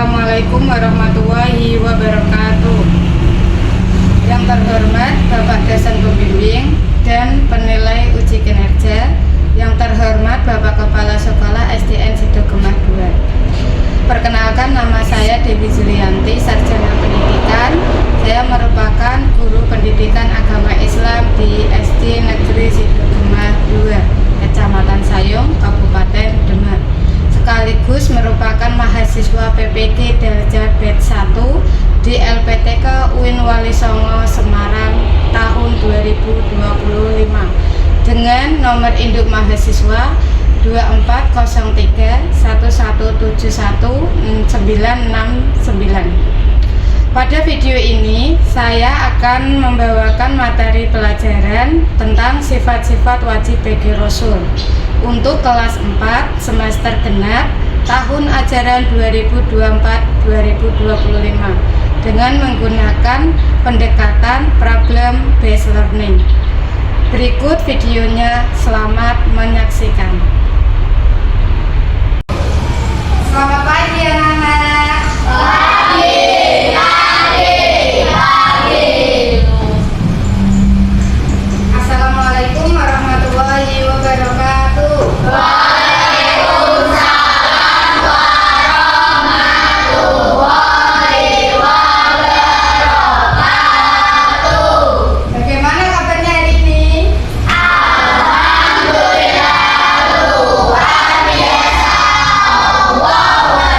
Assalamualaikum warahmatullahi wabarakatuh. Yang terhormat Bapak dosen pembimbing dan penilai uji kinerja, yang terhormat Bapak Kepala Sekolah SDN Sidogemah 2. Perkenalkan, nama saya Dewi Julianti, Sarjana Pendidikan. Saya merupakan guru pendidikan agama Islam di SD Negeri Sidogemah 2, Kecamatan Sayung, Kabupaten Demak. Sekaligus merupakan mahasiswa PPG Darjat Batch 1 di LPTK UIN Wali Songo Semarang tahun 2025 dengan nomor induk mahasiswa 240311719699. Pada video ini saya akan membawakan materi pelajaran tentang sifat-sifat wajib bagi Rasul untuk kelas 4 semester genap tahun ajaran 2024-2025 dengan menggunakan pendekatan problem based learning. Berikut videonya, selamat menyaksikan. Selamat pagi anak-anak. Assalamualaikum warahmatullahi wabarakatuh. Waalaikumsalam warahmatullahi wabarakatuh. Bagaimana kabarnya hari ini? Alhamdulillah luar biasa. Allahu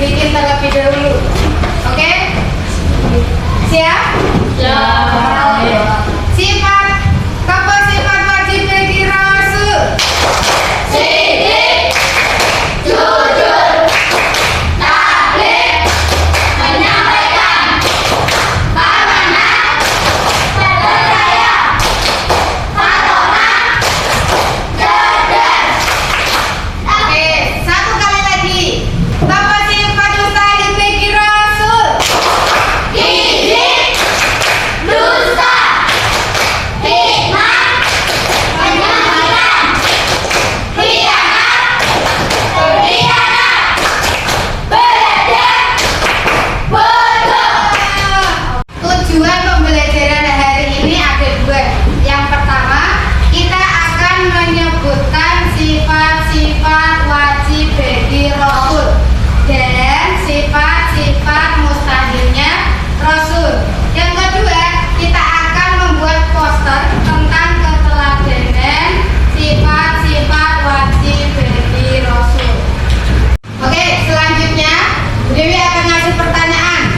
bikin terlebih dahulu. Oke? Siap? Sifat sifat wajib bagi Rasul. Sidik, jujur, tabligh, menyampaikan, amanah, percaya, patonah, cerdas. Oke, satu kali lagi. Sifat mustahil bagi Rasul. Gizi, dusta, hikmah, menyampaikan, khianat, berkhianat, belajar, bodoh. Tujuan pembelajaran hari ini ada dua. Yang pertama, kita akan menyebutkan sifat-sifat wajib bagi Rasul dan sifat-sifat mustahilnya Rasul. Yang kedua, kita akan membuat poster tentang keteladanan sifat-sifat wajib bagi Rasul. Oke, selanjutnya Bu Dewi akan ngasih pertanyaan.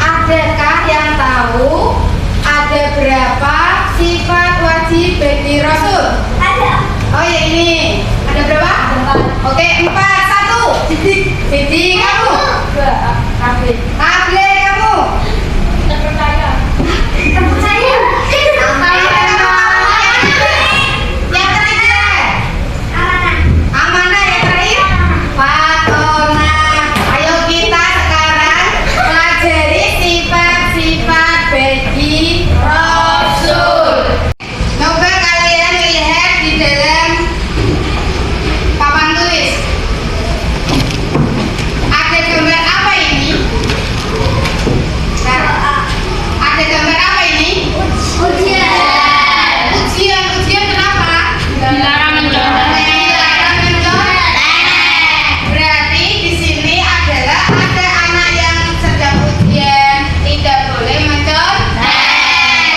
Adakah yang tahu ada berapa sifat wajib bagi Rasul? Ada. Oh ya ini. Ada berapa? 4. Oke, 4. 1. Sidik kamu. 2. Tabligh kamu. Terpercaya. Yang ketiga. Amanah yang terakhir. Patonah. Ayo kita sekarang pelajari sifat-sifat bagi Rasul. Coba kalian lihat di dalam papan tulis. Ada gambar apa ini? Nah, ada gambar apa ini? Ujian kenapa? Dilarang mencontoh. Dilarang mencontoh. Berarti di sini adalah ada anak yang sedang ujian tidak boleh mencontoh.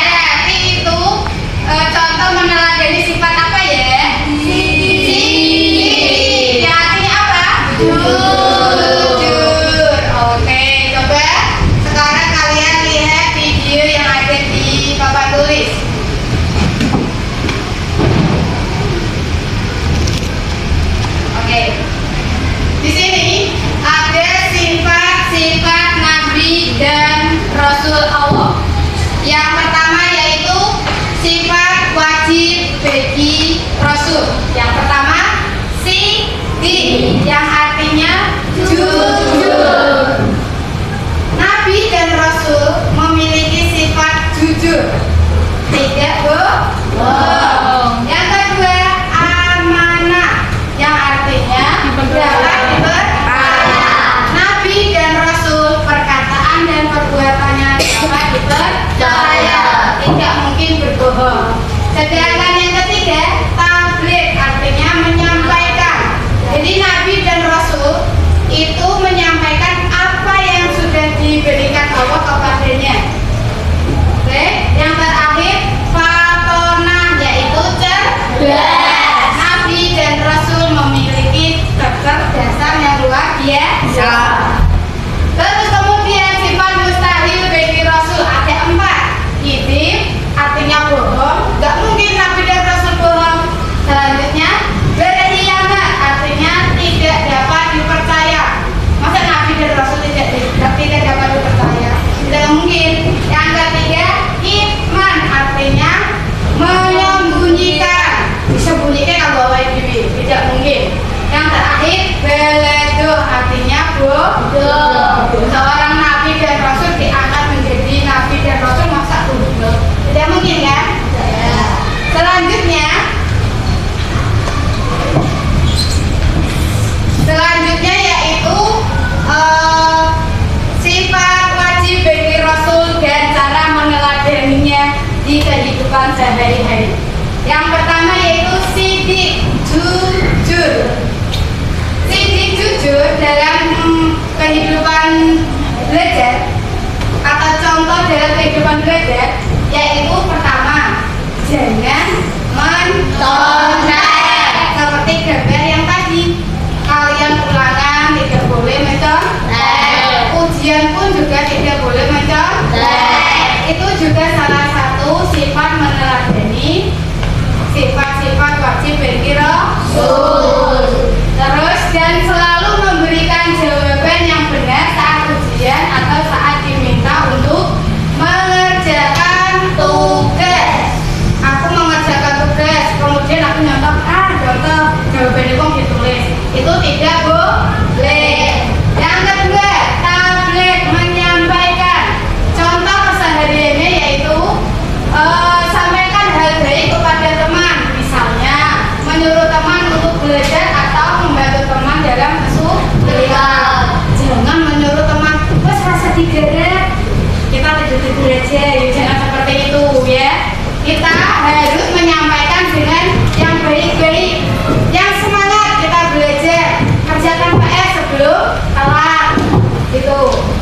Berarti itu contoh meneladani sifat apa ya? Yang artinya apa? Jujur. Oke, coba sekarang kalian lihat video yang ada di papan tulis. Oke. Di sini ada sifat-sifat Nabi dan Rasul Allah. Yang pertama yaitu sifat wajib bagi Rasul. Yang pertama sidik, yang artinya jujur. Nabi dan Rasul memiliki sifat jujur, tidak bohong. Yang kedua amanah, yang artinya dapat dipercaya. Nabi dan Rasul perkataan dan perbuatannya dapat dipercaya, tidak mungkin berbohong. Sedangkan yang ketiga tabligh, artinya menyampaikan. Jadi Nabi dan Rasul itu menyampaikan apa yang sudah diberikan Allah kepadanya. Oke, yang terakhir patonah, yaitu cerdas. Nabi dan Rasul memiliki kecerdasan yang luar biasa. Terus kemudian sifat mustahil bagi Rasul ada 4. Kizib, artinya bohong, nggak mungkin Nabi dan Rasul bohong. Selanjutnya berkhianat, artinya tidak dapat dipercaya. Masa Nabi dan Rasul tidak dapat dipercaya? Tidak mungkin. Yang ketiga iman, artinya menyembunyikan. Disembunyikan kalau bawa diri, tidak mungkin. Yang terakhir beledoh, artinya bodoh. Seorang Nabi dan Rasul diangkat menjadi Nabi dan Rasul, masa bodoh? Tidak mungkin kan? Selanjutnya yaitu sifat wajib bagi Rasul dan cara meneladaninya di kehidupan sehari-hari. Yang pertama yaitu sidik, jujur. Sidik jujur dalam kehidupan belajar atau contoh dalam kehidupan belajar yaitu pertama, jangan mencontek. Seperti gambar yang tadi, kalian ulangan tidak boleh mencontek. itu juga salah satu sifat meneladani sifat-sifat wajib bagi Rasul. Terus dan selalu memberikan jawaban yang benar saat ujian atau saat diminta untuk mengerjakan tugas. Aku mengerjakan tugas, kemudian aku nyontok, contoh jawaban itu ditulis. Itu tidak boleh. Yang kedua, tabligh menyampaikan. Contoh kesehariannya yaitu sampaikan hal baik kepada teman, misalnya menyuruh teman untuk belajar atau membantu teman dalam kesulitan. Jangan menyuruh teman, wes rasa digeret, kita tidur aja, ya jangan seperti itu ya. Kita harus menyampaikan dengan yang baik-baik, yang semangat kita belajar, kerjakan PR sebelum telat gitu.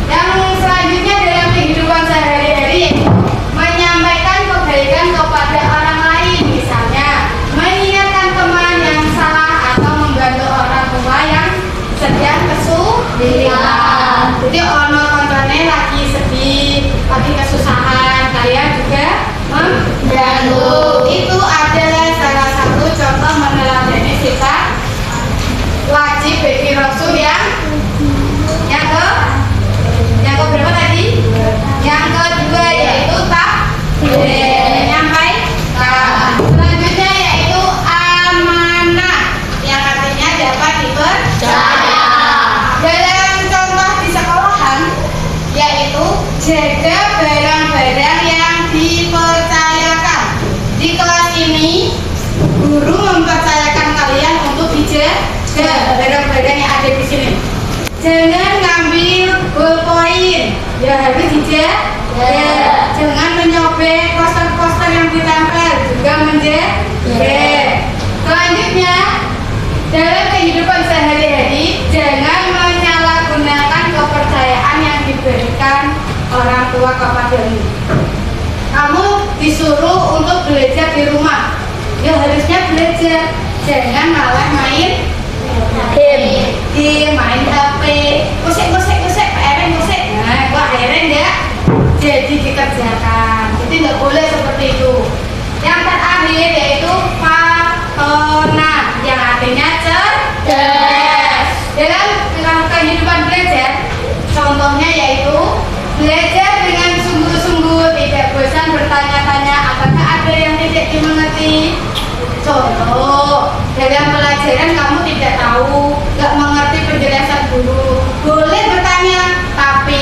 Yang selanjutnya dalam kehidupan sehari-hari yaitu menyampaikan kebaikan kepada orang lain, misalnya mengingatkan teman yang salah atau membantu orang tua yang sedang kesulitan. Jadi ono kontennya lagi sedih, lagi kesusahan, kalian juga membantu. Itu adalah salah satu contoh meneladani sifat wajib bagi Rasul yang berapa tadi? Yang kedua yaitu menyampaikan. Selanjutnya yaitu amanah, yang artinya dapat dipercaya. Dalam contoh di sekolahan yaitu jaga barang-barang yang dipercayakan. Di kelas ini guru mempercayakan kalian untuk dijaga barang-barang yang ada di sini. Jangan ngambil ballpoint, ya harus dijaga. Jangan menyobek poster-poster yang ditempel, juga menjaga. Selanjutnya, dalam kehidupan sehari-hari, jangan menyalahgunakan kepercayaan yang diberikan orang tua kepadamu. Kamu disuruh untuk belajar di rumah, ya harusnya belajar. Jangan malah main game, main HP, musik, PR musik. Nah, kok akhirnya enggak jadi dikerjakan. Jadi nggak boleh seperti itu. Yang terakhir yaitu patona, yang artinya cerdas. Dalam kehidupan belajar, contohnya yaitu belajar dengan sungguh-sungguh, tidak bosan bertanya-tanya apakah ada yang tidak dimengerti. Contoh, dalam pelajaran kamu tidak tahu, nggak mengerti penjelasan guru, boleh bertanya, tapi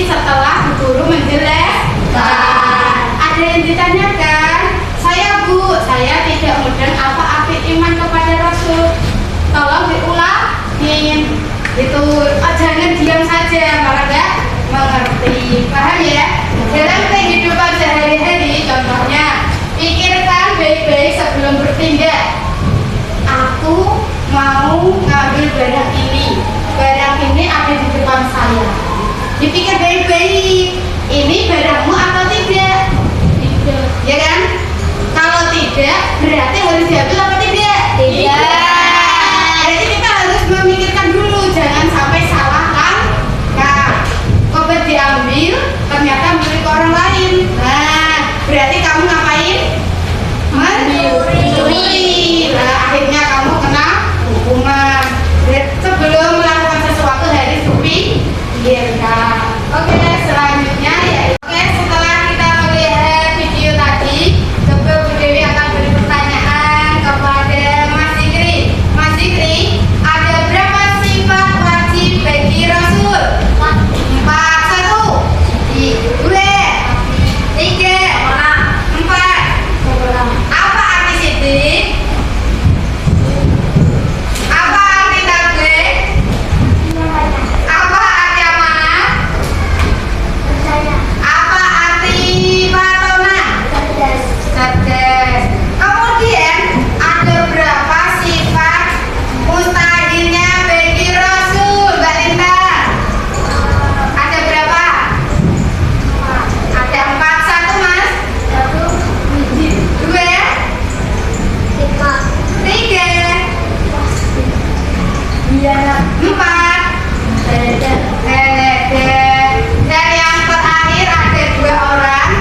setelah guru menjelaskan. Ada yang ditanyakan, saya Bu, saya tidak mudeng apa arti iman kepada Rasul. Tolong diulangin. Itu jangan diam saja, malah nggak mengerti. Paham ya? Dalam kehidupan sehari-hari, contohnya, pikirkan baik-baik sebelum bertindak. Aku mau ngambil barang ini ada di depan saya. Dipikir baik-baik, ini barangmu atau tidak? Tidak, ya kan? Kalau tidak, berarti harus diambil apa tidak? Tidak. Jadi kita harus memikirkan dulu, jangan sampai salah kan? Obat diambil, ternyata milik orang lain. Nah, berarti kamu ngapain? Mencuri. Nah, akhirnya kamu kena hukuman. Sebelum melakukan sesuatu harus dipikirkan. Oke, selanjutnya ya. Oke, setelah kita melihat video tadi, coba Bu Dewi akan beri pertanyaan kepada Mas Zikri. Mas Zikri, ada berapa sifat wajib bagi Rasul? 4. 1, 2, 3, 4. Apa arti sidik? Apa arti tabligh? Apa arti amanah? Apa arti patona? Cerdas. Kemudian ada berapa sifat mustahilnya bagi Rasul, Mbak Linda? Ada berapa? Ada 4. 1 Mas? 2, 3, 4. Dan yang terakhir ada 2 orang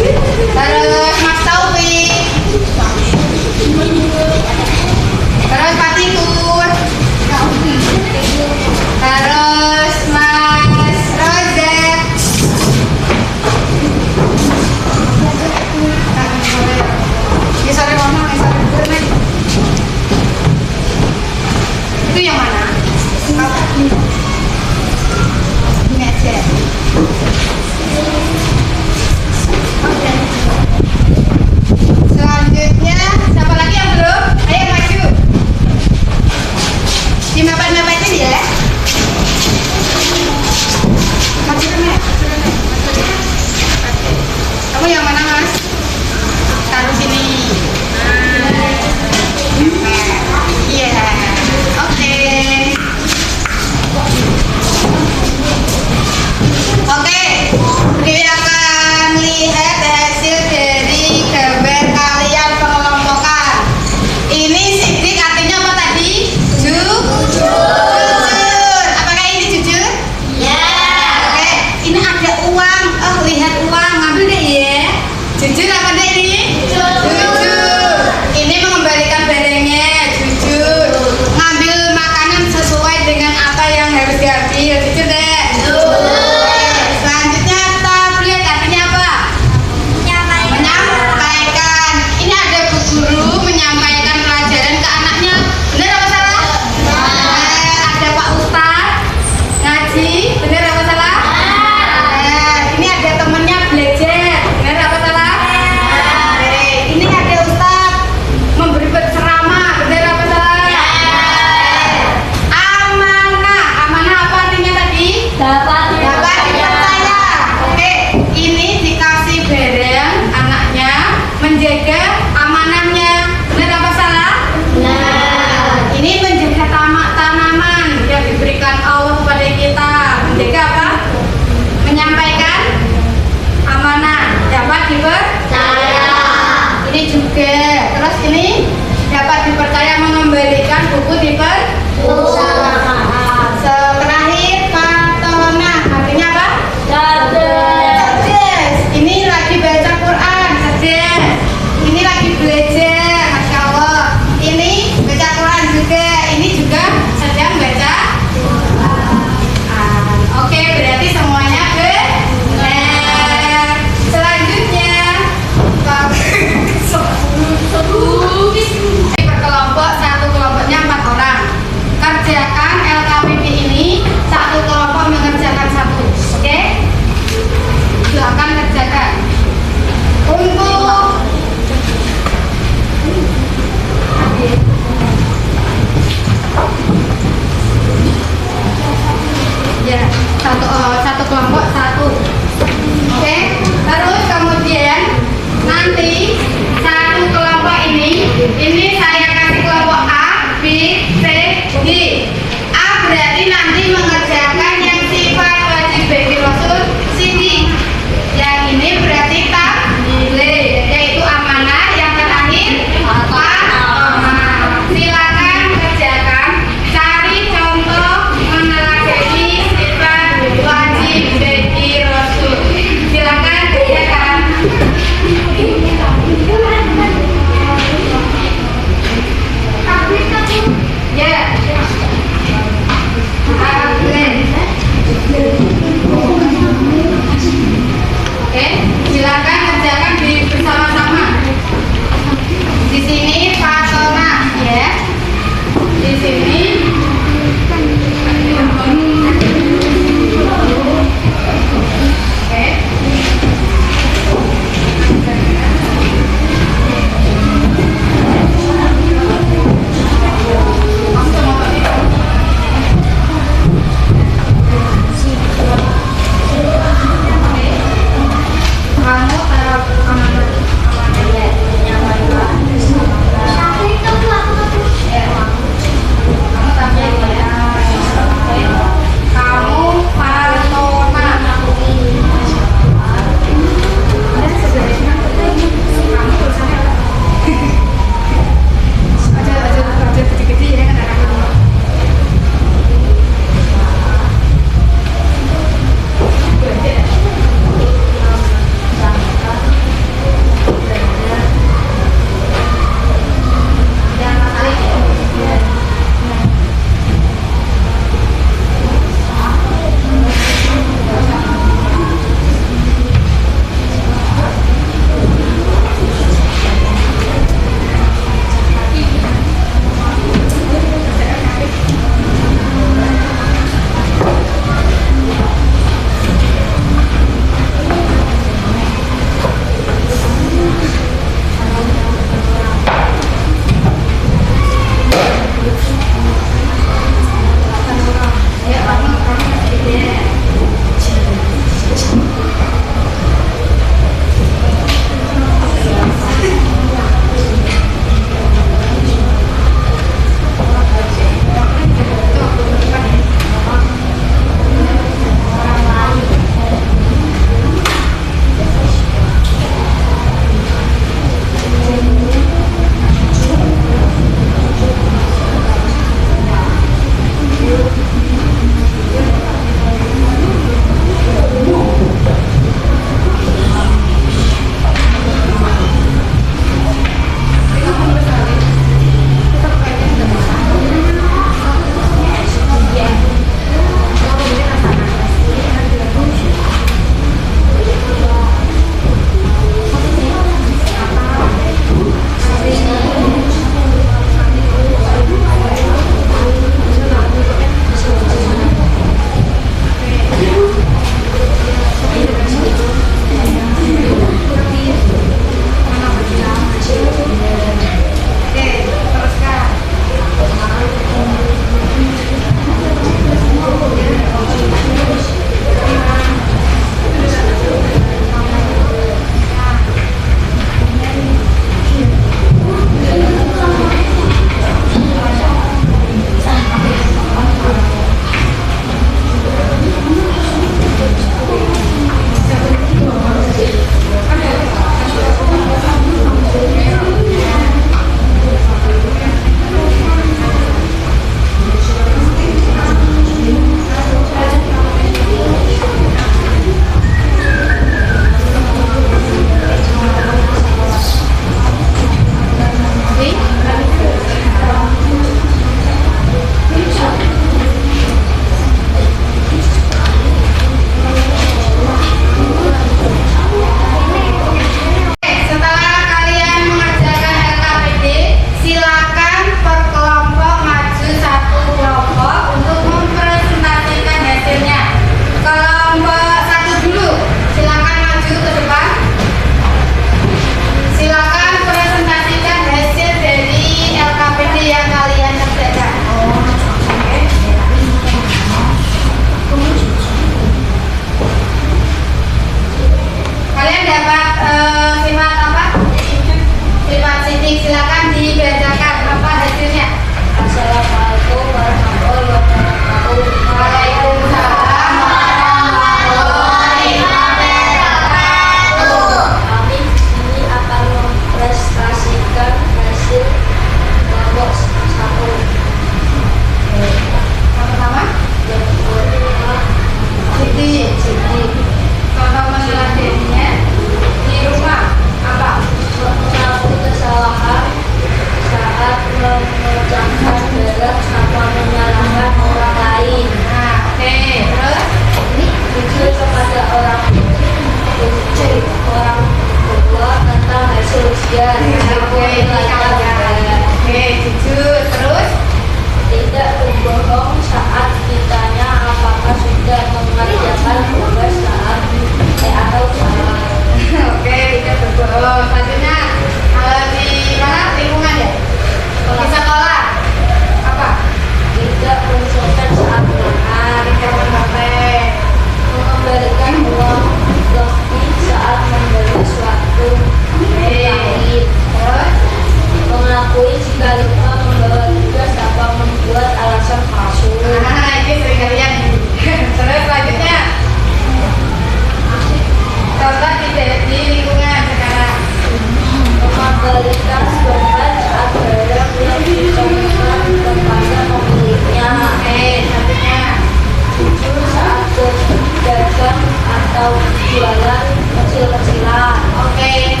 jualan kecil-kecilan. Oke.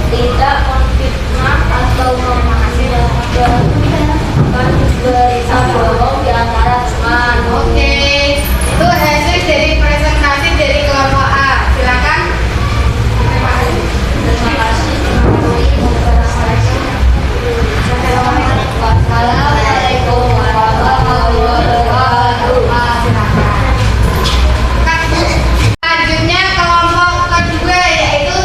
Tidak memfitnah atau mempermainkan berita bohong di antara teman. Oke. Itu hasil dari presentasi dari kelompok A. Silakan. Terima kasih. Assalamualaikum warahmatullahi wabarakatuh. Selanjutnya kelompok kedua yaitu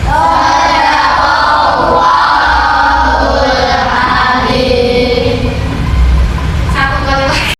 Waalaikumsalam.